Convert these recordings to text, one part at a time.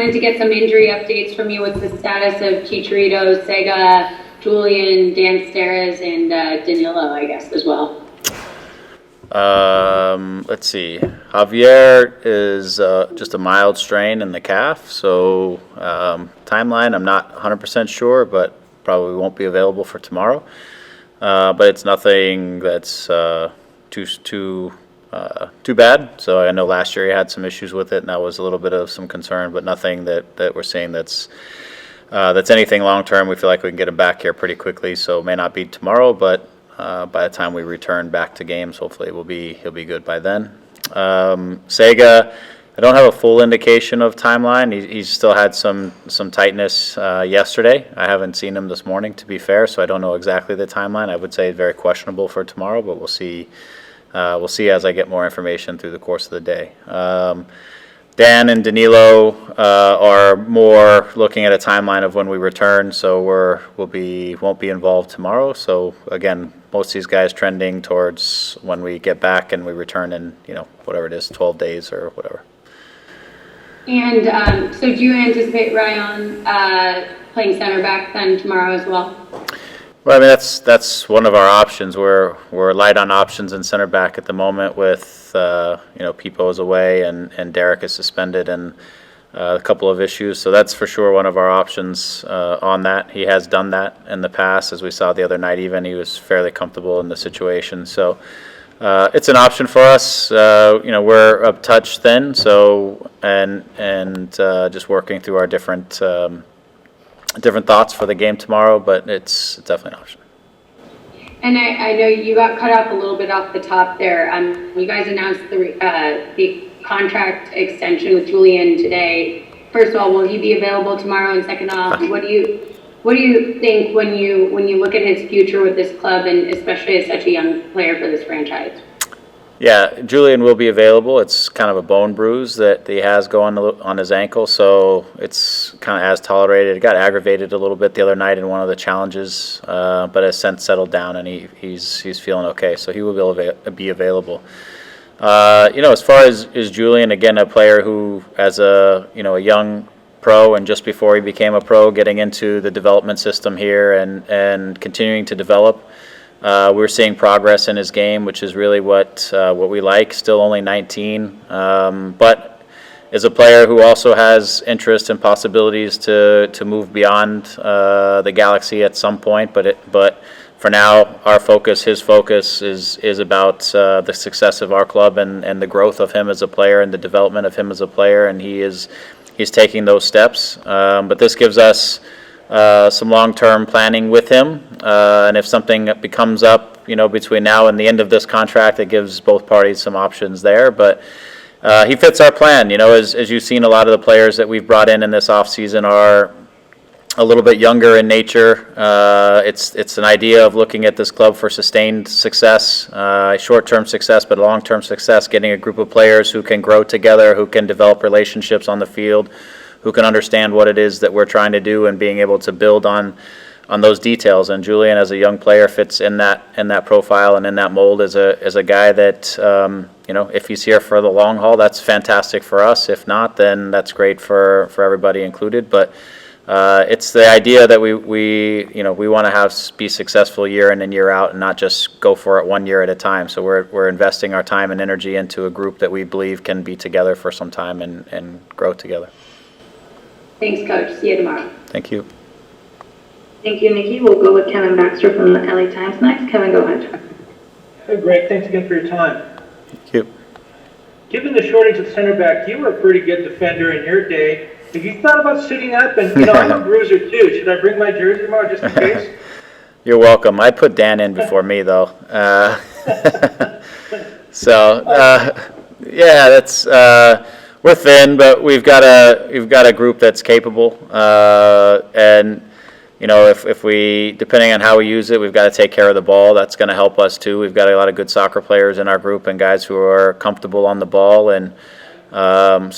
wanted to get some injury updates from you. What's the status of Chicharito, Sega, Julian, Dan Steres, and Danilo, I guess, as well? Let's see. Javier is just a mild strain in the calf, so timeline I'm not 100% sure, but probably won't be available for tomorrow. But it's nothing that's too bad. So I know last year he had some issues with it, and that was a little bit of some concern, but nothing that we're saying that's anything long term. We feel like we can get him back here pretty quickly, so it may not be tomorrow, but by the time we return back to games, hopefully he'll be good by then. Sega, I don't have a full indication of timeline. He's still had some tightness yesterday. I haven't seen him this morning, to be fair, so I don't know exactly the timeline. I would say very questionable for tomorrow, but we'll see. We'll see as I get more information through the course of the day. Dan and Danilo are more looking at a timeline of when we return, so won't be involved tomorrow. So again, most of these guys trending towards when we get back and we return in whatever it is, 12 days or whatever. And so do you anticipate Ryan playing center back then tomorrow as well? Well, I mean that's one of our options. We're light on options in center back at the moment with Pipo's away and Derek is suspended and a couple of issues. So that's for sure one of our options on that. He has done that in the past, as we saw the other night. Even he was fairly comfortable in the situation. So it's an option for us. We're a touch thin, so and just working through our different thoughts for the game tomorrow, but it's definitely an option. And I know you got cut off a little bit off the top there. You guys announced the contract extension with Julian today. First of all, will he be available tomorrow? And second off, what do you think when you look at his future with this club, and especially as such a young player for this franchise? Yeah, Julian will be available. It's kind of a bone bruise that he has going on his ankle, so it's kind of as tolerated. It got aggravated a little bit the other night in one of the challenges, but has since settled down, and he's feeling okay, so he will be available. As far as Julian, again, a player who, as a young pro and just before he became a pro, getting into the development system here and continuing to develop. We're seeing progress in his game, which is really what we like. Still only 19, but is a player who also has interest and possibilities to move beyond the galaxy at some point. But for now, his focus is about the success of our club and the growth of him as a player and the development of him as a player, and he's taking those steps. But this gives us some long-term planning with him, and if something becomes up, between now and the end of this contract, it gives both parties some options there. But he fits our plan. As you've seen, a lot of the players that we've brought in this offseason are a little bit younger in nature. It's an idea of looking at this club for sustained success, short-term success, but long-term success, getting a group of players who can grow together, who can develop relationships on the field, who can understand what it is that we're trying to do and being able to build on those details. And Julian, as a young player, fits in that profile and in that mold as a guy that, if he's here for the long haul, that's fantastic for us. If not, then that's great for everybody included. But it's the idea that we want to be successful year in and year out and not just go for it 1 year at a time. So we're investing our time and energy into a group that we believe can be together for some time and grow together. Thanks, Coach. See you tomorrow. Thank you. Thank you, Nikki. We'll go with Kevin Baxter from the LA Times next. Kevin, go ahead. Hey, Greg. Thanks again for your time. Thank you. Given the shortage of center back, you were a pretty good defender in your day. Have you thought about suiting up? And, I'm a bruiser, too. Should I bring my jersey tomorrow just in case? You're welcome. I put Dan in before me, though. That's... we're thin, but we've got a group that's capable, and if we, depending on how we use it, we've got to take care of the ball. That's going to help us too. We've got a lot of good soccer players in our group and guys who are comfortable on the ball, and a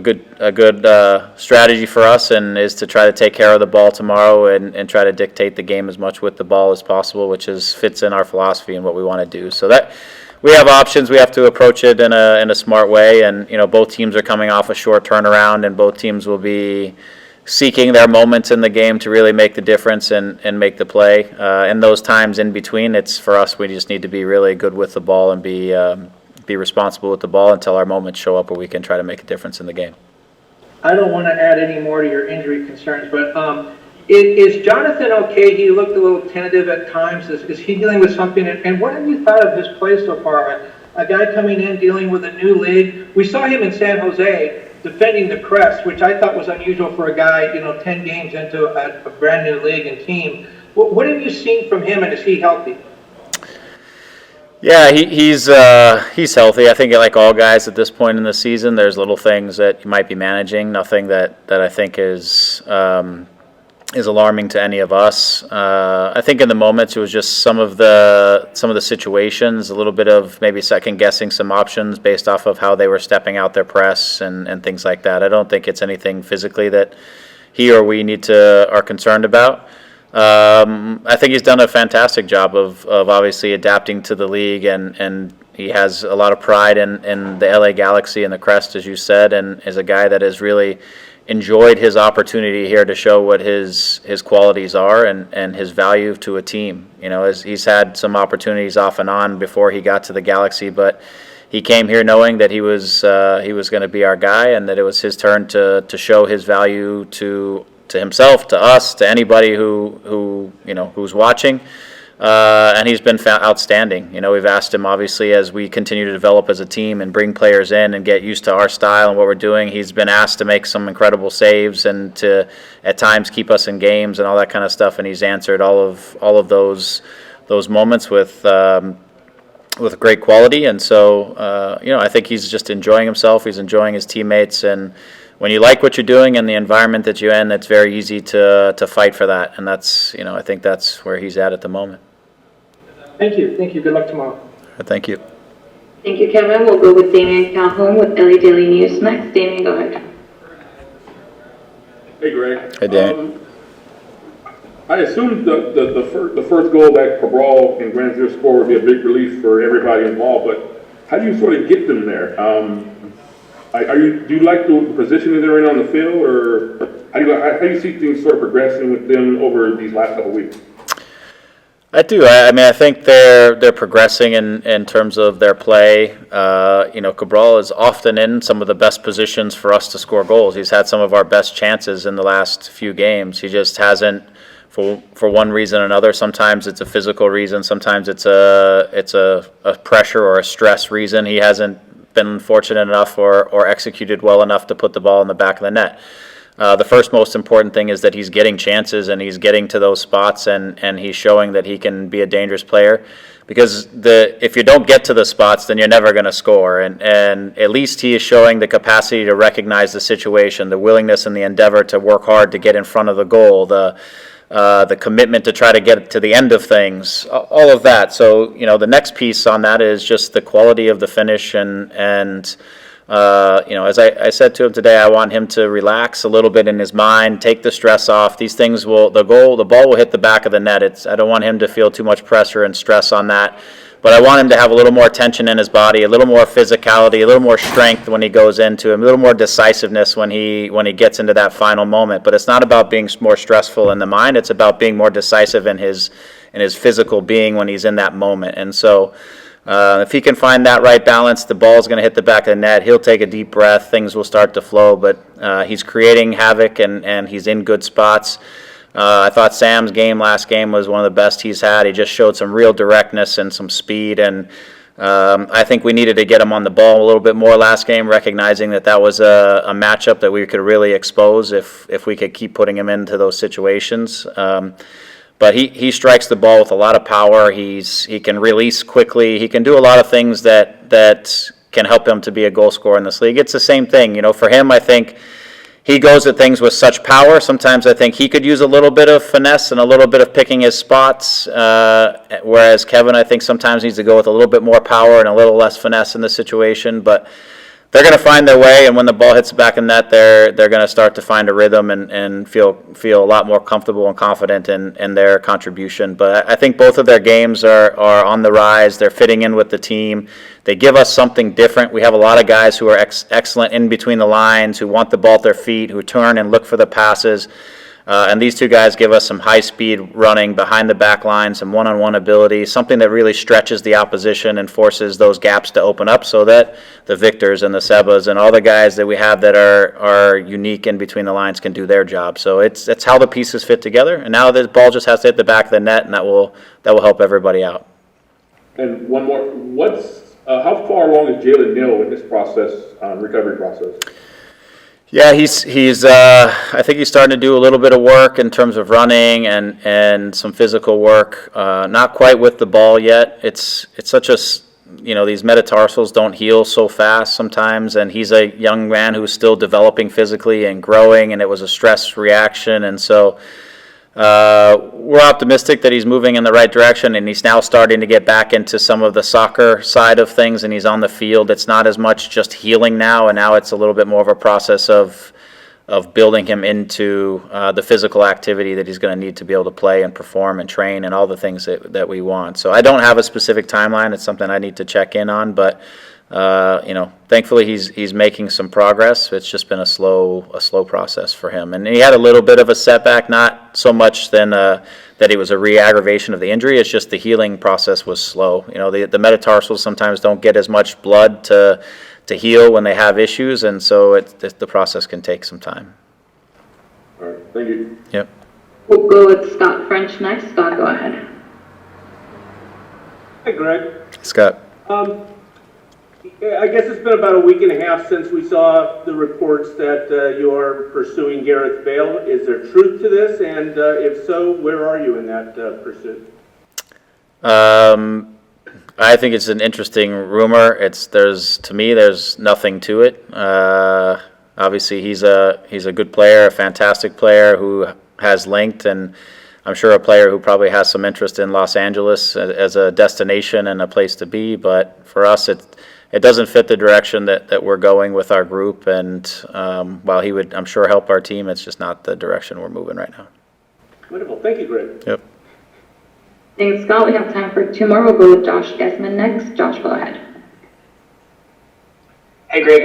good strategy for us is to try to take care of the ball tomorrow and try to dictate the game as much with the ball as possible, which fits in our philosophy and what we want to do. So that we have options. We have to approach it in a smart way, and both teams are coming off a short turnaround, and both teams will be seeking their moments in the game to really make the difference and make the play. In those times in between, it's for us. We just need to be really good with the ball and be responsible with the ball until our moments show up where we can try to make a difference in the game. I don't want to add any more to your injury concerns, but is Jonathan okay? He looked a little tentative at times. Is he dealing with something? And what have you thought of his play so far? A guy coming in, dealing with a new league. We saw him in San Jose defending the Crest, which I thought was unusual for a guy, 10 games into a brand new league and team. What have you seen from him, and is he healthy? Yeah, he's healthy. I think like all guys at this point in the season, there's little things that you might be managing. Nothing that I think is alarming to any of us. I think in the moments it was just some of the situations, a little bit of maybe second guessing some options based off of how they were stepping out their press and things like that. I don't think it's anything physically that he or we are concerned about. I think he's done a fantastic job of obviously adapting to the league, and he has a lot of pride in the LA Galaxy and the Crest, as you said, and is a guy that has really enjoyed his opportunity here to show what his qualities are and his value to a team. As he's had some opportunities off and on before he got to the Galaxy, but he came here knowing that he was going to be our guy, and that it was his turn to show his value to himself, to us, to anybody who's watching, and he's been outstanding. We've asked him, obviously, as we continue to develop as a team and bring players in and get used to our style and what we're doing, he's been asked to make some incredible saves and to at times keep us in games and all that kind of stuff, and he's answered all of those moments with great quality. And so I think he's just enjoying himself. He's enjoying his teammates, and when you like what you're doing and the environment that you're in, it's very easy to fight for that. And that's, I think that's where he's at the moment. Thank you. Good luck tomorrow. Thank you. Thank you, Kevin. We'll go with Damian Calhoun with LA Daily News next. Damian, go ahead. Hey, Greg. Hey, Dan. I assume the first goal that Cabral and Grandsir scored would be a big relief for everybody involved, but how do you sort of get them there? Do you like the position that they're in on the field, or how do you see things sort of progressing with them over these last couple of weeks? I do. I think they're progressing in terms of their play. Cabral is often in some of the best positions for us to score goals. He's had some of our best chances in the last few games. He just hasn't, for one reason or another. Sometimes it's a physical reason. Sometimes it's a pressure or a stress reason. He hasn't been fortunate enough or executed well enough to put the ball in the back of the net. The first most important thing is that he's getting chances and he's getting to those spots and he's showing that he can be a dangerous player, because if you don't get to the spots, then you're never going to score. And at least he is showing the capacity to recognize the situation, the willingness and the endeavor to work hard to get in front of the goal, the commitment to try to get to the end of things, all of that. So, the next piece on that is just the quality of the finish and as I said to him today, I want him to relax a little bit in his mind, take the stress off. These things the ball will hit the back of the net. I don't want him to feel too much pressure and stress on that. But I want him to have a little more tension in his body, a little more physicality, a little more strength when he goes into him, a little more decisiveness when he gets into that final moment. But it's not about being more stressful in the mind. It's about being more decisive in his physical being when he's in that moment. And so if he can find that right balance, the ball's going to hit the back of the net. He'll take a deep breath. Things will start to flow. But he's creating havoc and he's in good spots. I thought Sam's last game was one of the best he's had. He just showed some real directness and some speed, and I think we needed to get him on the ball a little bit more last game, recognizing that was a matchup that we could really expose if we could keep putting him into those situations. But he strikes the ball with a lot of power. He can release quickly. He can do a lot of things that can help him to be a goal scorer in this league. It's the same thing, for him. I think he goes at things with such power. Sometimes I think he could use a little bit of finesse and a little bit of picking his spots, whereas Kevin, I think, sometimes needs to go with a little bit more power and a little less finesse in the situation. But they're going to find their way, and when the ball hits the back of the net, they're going to start to find a rhythm and feel a lot more comfortable and confident in their contribution. But I think both of their games are on the rise. They're fitting in with the team. They give us something different. We have a lot of guys who are excellent in between the lines, who want the ball at their feet, who turn and look for the passes. And these two guys give us some high-speed running behind the back line, some one-on-one ability, something that really stretches the opposition and forces those gaps to open up so that the Victors and the Sebas and all the guys that we have that are unique in between the lines can do their job. So it's how the pieces fit together. And now the ball just has to hit the back of the net, and that will help everybody out. And one more, how far along is Jalen Neal in this recovery process? Yeah, he's I think he's starting to do a little bit of work in terms of running and some physical work. Not quite with the ball yet. It's such a, these metatarsals don't heal so fast sometimes, and he's a young man who's still developing physically and growing, and it was a stress reaction, and so we're optimistic that he's moving in the right direction, and he's now starting to get back into some of the soccer side of things, and he's on the field. It's not as much just healing now, and now it's a little bit more of a process of building him into the physical activity that he's going to need to be able to play and perform and train and all the things that we want. So I don't have a specific timeline. It's something I need to check in on, but thankfully he's making some progress. It's just been a slow process for him, and he had a little bit of a setback, not so much that it was a re-aggravation of the injury. It's just the healing process was slow. The metatarsals sometimes don't get as much blood to heal when they have issues, and so the process can take some time. All right, thank you. Yep. We'll go with Scott French next. Scott, go ahead. Hi, Greg. Scott. I guess it's been about a week and a half since we saw the reports that you are pursuing Gareth Bale. Is there truth to this? And if so, where are you in that pursuit? I think it's an interesting rumor. To me, there's nothing to it. Obviously, he's a good player, a fantastic player who has linked, and I'm sure a player who probably has some interest in Los Angeles as a destination and a place to be. But for us, it doesn't fit the direction that we're going with our group. And while he would, I'm sure, help our team, it's just not the direction we're moving right now. Wonderful. Thank you, Greg. Yep. Thanks, Scott. We have time for two more. We'll go with Josh Gessman next. Josh, go ahead. Hey, Greg.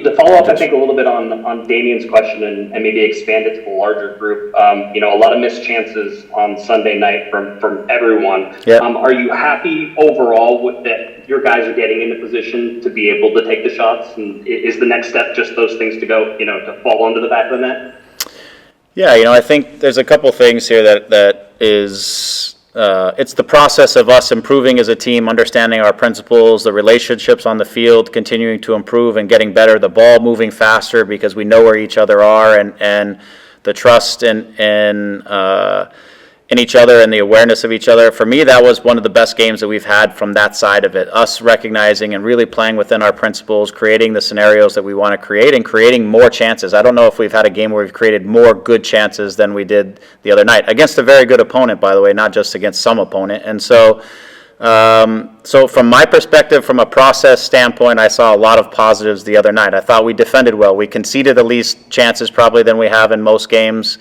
The follow-up, I think, a little bit on Damien's question and maybe expand it to the larger group. A lot of missed chances on Sunday night from everyone. Yep. Are you happy overall with that your guys are getting in a position to be able to take the shots? And is the next step just those things to go, to fall onto the back of the net? Yeah, I think there's a couple things here that is... it's the process of us improving as a team, understanding our principles, the relationships on the field, continuing to improve and getting better, the ball moving faster because we know where each other are, and the trust in each other and the awareness of each other. For me, that was one of the best games that we've had from that side of it. Us recognizing and really playing within our principles, creating the scenarios that we want to create, and creating more chances. I don't know if we've had a game where we've created more good chances than we did the other night. Against a very good opponent, by the way, not just against some opponent. And so from my perspective, from a process standpoint, I saw a lot of positives the other night. I thought we defended well. We conceded the least chances probably than we have in most games.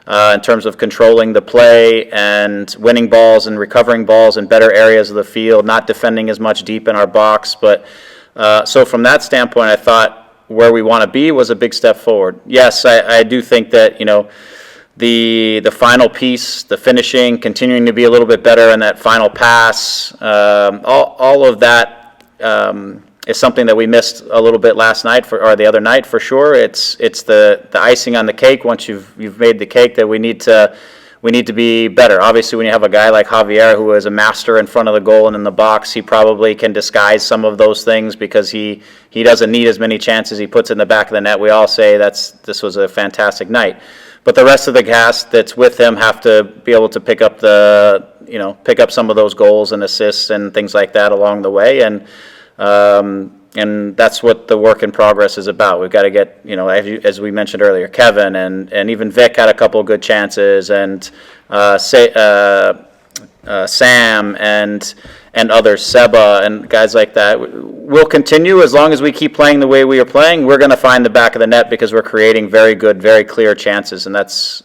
In terms of controlling the play and winning balls and recovering balls in better areas of the field, not defending as much deep in our box. But so from that standpoint, I thought where we want to be was a big step forward. Yes, I do think that, the final piece, the finishing, continuing to be a little bit better in that final pass, all of that is something that we missed a little bit last night or the other night for sure. It's the icing on the cake. Once you've made the cake, that we need to be better. Obviously, when you have a guy like Javier who is a master in front of the goal and in the box, he probably can disguise some of those things because he doesn't need as many chances. He puts it in the back of the net. We all say this was a fantastic night. But the rest of the cast that's with him have to be able to pick up some of those goals and assists and things like that along the way. And that's what the work in progress is about. We've got to get, as we mentioned earlier, Kevin and even Vic had a couple of good chances, and Sam and others, Seba and guys like that. We'll continue as long as we keep playing the way we are playing. We're going to find the back of the net because we're creating very good, very clear chances, and that's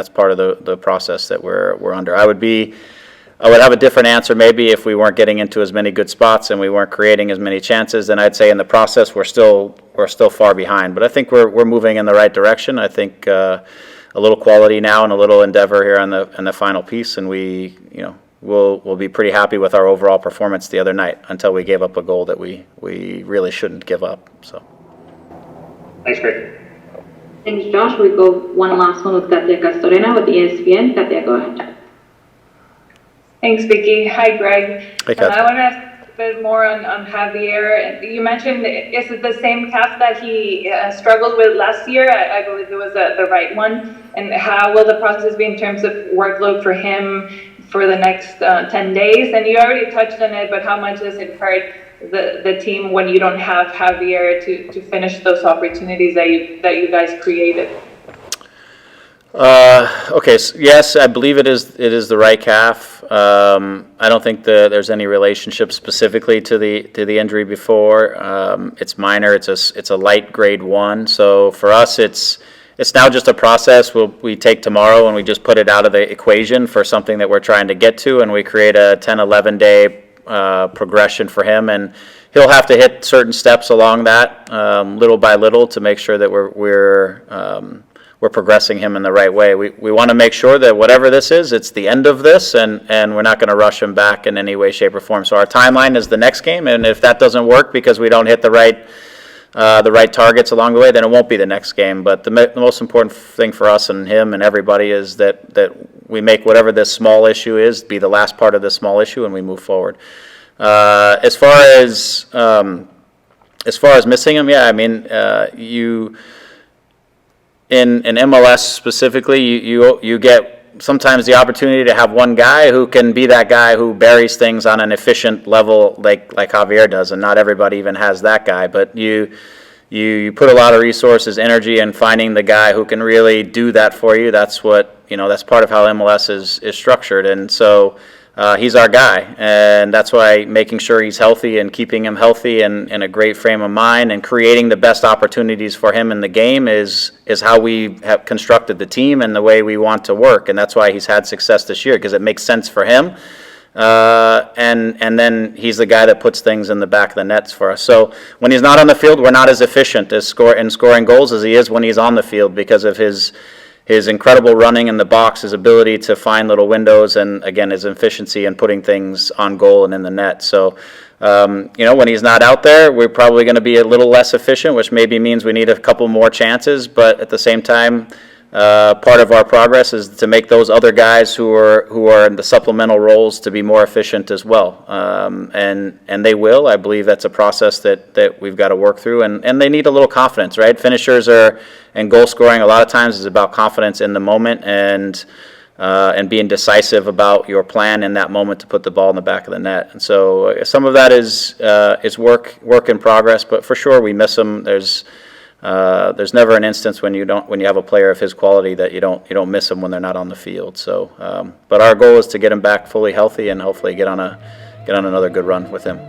part of the process that we're under. I would have a different answer maybe if we weren't getting into as many good spots and we weren't creating as many chances. Then I'd say in the process we're still far behind. But I think we're moving in the right direction. I think a little quality now and a little endeavor here on the final piece, and we'll be pretty happy with our overall performance the other night until we gave up a goal that we really shouldn't give up. So. Thanks, Greg. Thanks, Josh. We go one last one with Katia Castorena with ESPN. Katia, go ahead. Thanks, Vicky. Hi, Greg. Hey, Kat. I want to ask a bit more on Javier. You mentioned, is it the same calf that he struggled with last year? I believe it was the right one. And how will the process be in terms of workload for him for the next 10 days? And you already touched on it, but how much does it hurt the team when you don't have Javier to finish those opportunities that you guys created? Okay. So yes, I believe it is the right calf. I don't think there's any relationship specifically to the injury before. It's minor. It's a light grade 1. So for us, it's now just a process we take tomorrow and we just put it out of the equation for something that we're trying to get to, and we create a 10, 11 day progression for him, and he'll have to hit certain steps along that little by little to make sure that we're progressing him in the right way. We want to make sure that whatever this is, it's the end of this, and we're not going to rush him back in any way, shape, or form. So our timeline is the next game, and if that doesn't work because we don't hit the right targets along the way, then it won't be the next game. But the most important thing for us and him and everybody is that we make whatever this small issue is be the last part of this small issue, and we move forward. As far as missing him, yeah, I mean, in MLS specifically, you get sometimes the opportunity to have one guy who can be that guy who buries things on an efficient level like Javier does, and not everybody even has that guy. But you put a lot of resources, energy in finding the guy who can really do that for you. That's that's part of how MLS is structured, and so he's our guy, and that's why making sure he's healthy and keeping him healthy and in a great frame of mind and creating the best opportunities for him in the game is how we have constructed the team and the way we want to work, and that's why he's had success this year, because it makes sense for him, and then he's the guy that puts things in the back of the nets for us. So when he's not on the field, we're not as efficient in scoring goals as he is when he's on the field because of his incredible running in the box, his ability to find little windows, and again, his efficiency in putting things on goal and in the net. So, when he's not out there, we're probably going to be a little less efficient, which maybe means we need a couple more chances. But at the same time, part of our progress is to make those other guys who are in the supplemental roles to be more efficient as well. And they will. I believe that's a process that we've got to work through. And they need a little confidence, right? Finishers and goal scoring a lot of times is about confidence in the moment and being decisive about your plan in that moment to put the ball in the back of the net. And so some of that is work in progress, but for sure we miss them. There's never an instance when you have a player of his quality that you don't miss them when they're not on the field. So, but our goal is to get him back fully healthy and hopefully get on another good run with him.